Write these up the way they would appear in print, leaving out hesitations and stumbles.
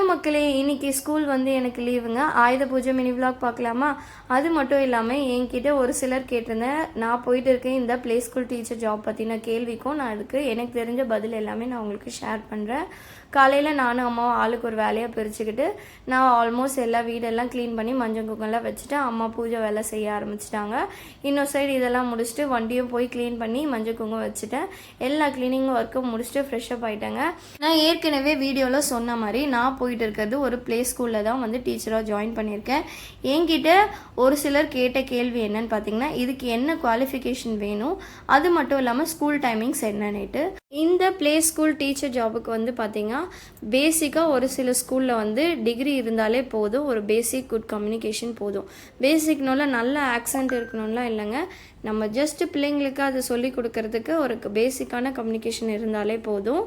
மக்களே, இன்னைக்கு ஸ்கூல் வந்து எனக்கு லீவுங்க. ஆயுத பூஜை மினி விலாக் பார்க்கலாமா? அது மட்டும் இல்லாமல் என்கிட்ட ஒரு சிலர் கேட்டிருந்தேன், நான் போயிட்டு இருக்கேன் இந்த ப்ளே ஸ்கூல் டீச்சர் ஜாப் பற்றின கேள்விக்கும் நான் அதுக்கு எனக்கு தெரிஞ்ச பதில் எல்லாமே நான் உங்களுக்கு ஷேர் பண்ணுறேன். காலையில் நானும் அம்மாவும் ஆளுக்கு ஒரு வேலையாக பிரிச்சுக்கிட்டு நான் ஆல்மோஸ்ட் எல்லா வீடெல்லாம் க்ளீன் பண்ணி மஞ்சள் குங்குமம்லாம் வச்சுட்டு அம்மா பூஜை வேலை செய்ய ஆரம்பிச்சிட்டாங்க. இன்னொரு சைடு இதெல்லாம் முடிச்சுட்டு வண்டியும் போய் க்ளீன் பண்ணி மஞ்சள் குங்குமம் வச்சுட்டேன். எல்லா க்ளீனிங் ஒர்க்கும் முடிச்சுட்டு ஃப்ரெஷ்அப் ஆகிட்டேங்க. நான் ஏற்கனவே வீடியோவில் சொன்ன மாதிரி நான் போயிட்டு இருக்கிறது ஒரு ப்ளே ஸ்கூலில் தான் வந்து டீச்சராக ஜாயின் பண்ணியிருக்கேன். என்கிட்ட ஒரு சிலர் கேட்ட கேள்வி என்னன்னு பார்த்தீங்கன்னா, இதுக்கு என்ன குவாலிஃபிகேஷன் வேணும், அது மட்டும் இல்லாமல் ஸ்கூல் டைமிங்ஸ் என்னன்னுட்டு. இந்த ப்ளே ஸ்கூல் டீச்சர் ஜாபுக்கு வந்து பார்த்தீங்கன்னா பேசிக்காக ஒரு சில ஸ்கூலில் வந்து டிகிரி இருந்தாலே போதும், ஒரு பேசிக் குட் கம்யூனிகேஷன் போதும். பேசிக்னால நல்ல ஆக்சென்ட் இருக்கணும்லாம் இல்லைங்க, நம்ம ஜஸ்ட் பிள்ளைங்களுக்கு அது சொல்லி கொடுக்கறதுக்கு ஒரு பேசிக்கான கம்யூனிகேஷன் இருந்தாலே போதும்.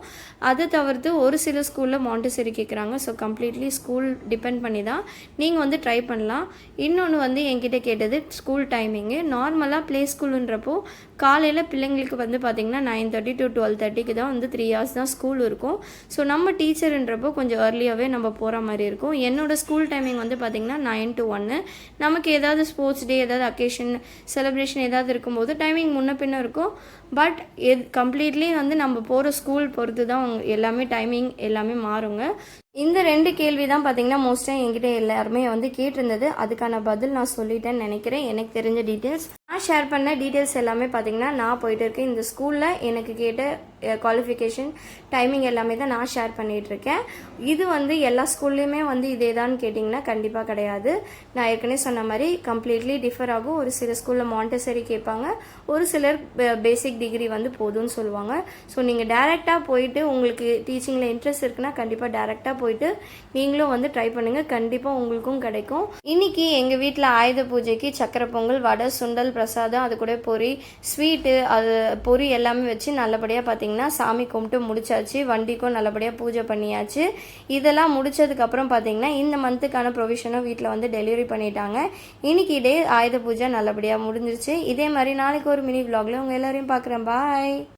அதை தவிர்த்து ஒரு சில ஸ்கூலில் மாண்டசரி கேட்குறாங்க. ஸோ கம்ப்ளீட்லி ஸ்கூல் டிபெண்ட் பண்ணி தான் நீங்கள் வந்து ட்ரை பண்ணலாம். இன்னொன்று வந்து என்கிட்ட கேட்டது ஸ்கூல் டைமிங்கு. நார்மலாக ப்ளே ஸ்கூலுன்றப்போ காலையில் பிள்ளைங்களுக்கு வந்து பார்த்திங்கன்னா 9:30 to 12:30 தான் வந்து 3 hours தான் ஸ்கூல் இருக்கும். ஸோ நம்ம டீச்சருன்றப்போ கொஞ்சம் ஏர்லியாகவே நம்ம போகிற மாதிரி இருக்கும். என்னோடய ஸ்கூல் டைமிங் வந்து பார்த்திங்கன்னா 9 to 1. நமக்கு ஏதாவது ஸ்போர்ட்ஸ் டே, ஏதாவது அக்கேஷன், செலிப்ரேஷன் ஏதாவது இருக்கும்போது டைமிங் முன்ன பின்ன இருக்கும். பட் கம்ப்ளீட்லி வந்து நம்ம போகிற ஸ்கூல் பொறுத்து தான் எல்லாமே டைமிங் எல்லாமே மாறுங்க. இந்த 2 கேள்வி தான் பார்த்தீங்கன்னா மோஸ்ட்டாக என்கிட்ட எல்லாருமே வந்து கேட்டிருந்தது. அதுக்கான பதில் நான் சொல்லிட்டேன்னு நினைக்கிறேன். எனக்கு தெரிஞ்ச டீட்டெயில்ஸ் நான் ஷேர் பண்ண டீட்டெயில்ஸ் எல்லாமே பார்த்தீங்கன்னா நான் போயிட்டு இருக்கேன் இந்த ஸ்கூலில் எனக்கு கேட்ட குவாலிஃபிகேஷன் டைமிங் எல்லாமே தான் நான் ஷேர் பண்ணிகிட்ருக்கேன். இது வந்து எல்லா ஸ்கூல்லையுமே வந்து இதே தான் கேட்டிங்கன்னா கண்டிப்பாக கிடையாது. நான் ஏற்கனவே சொன்ன மாதிரி கம்ப்ளீட்லி டிஃபர் ஆகும். ஒரு சில ஸ்கூலில் மாண்டசரி கேட்பாங்க, ஒரு சிலர் பேசிக் டிகிரி வந்து போதும்னு சொல்லுவாங்க. ஸோ நீங்கள் டேரெக்டாக போயிட்டு உங்களுக்கு டீச்சிங்கில் இன்ட்ரெஸ்ட் இருக்குன்னா கண்டிப்பாக டேரெக்டாக போயிட்டு நீங்களும் வந்து ட்ரை பண்ணுங்கள், கண்டிப்பாக உங்களுக்கும் கிடைக்கும். இன்னைக்கு எங்கள் வீட்டில் ஆயுத பூஜைக்கு சக்கரை பொங்கல், வடை, சுண்டல், பிரசாதம், அது கூட பொரி, ஸ்வீட்டு, அது பொரி எல்லாமே வச்சு நல்லபடியாக பார்த்தீங்கன்னா சாமி கும்பிட்டு முடிச்சாச்சு. வண்டிக்கும் நல்லபடியாக பூஜை பண்ணியாச்சு. இதெல்லாம் முடிச்சதுக்கப்புறம் பார்த்தீங்கன்னா இந்த மந்த்துக்கான ப்ரொவிஷனும் வீட்டில் வந்து டெலிவரி பண்ணிட்டாங்க. இன்னைக்கு டே ஆயுத பூஜை நல்லபடியாக முடிஞ்சிருச்சு. இதே மாதிரி நாளைக்கு ஒரு மினி விலாகில் உங்கள் எல்லாரையும் பார்க்குறேன். பாய்.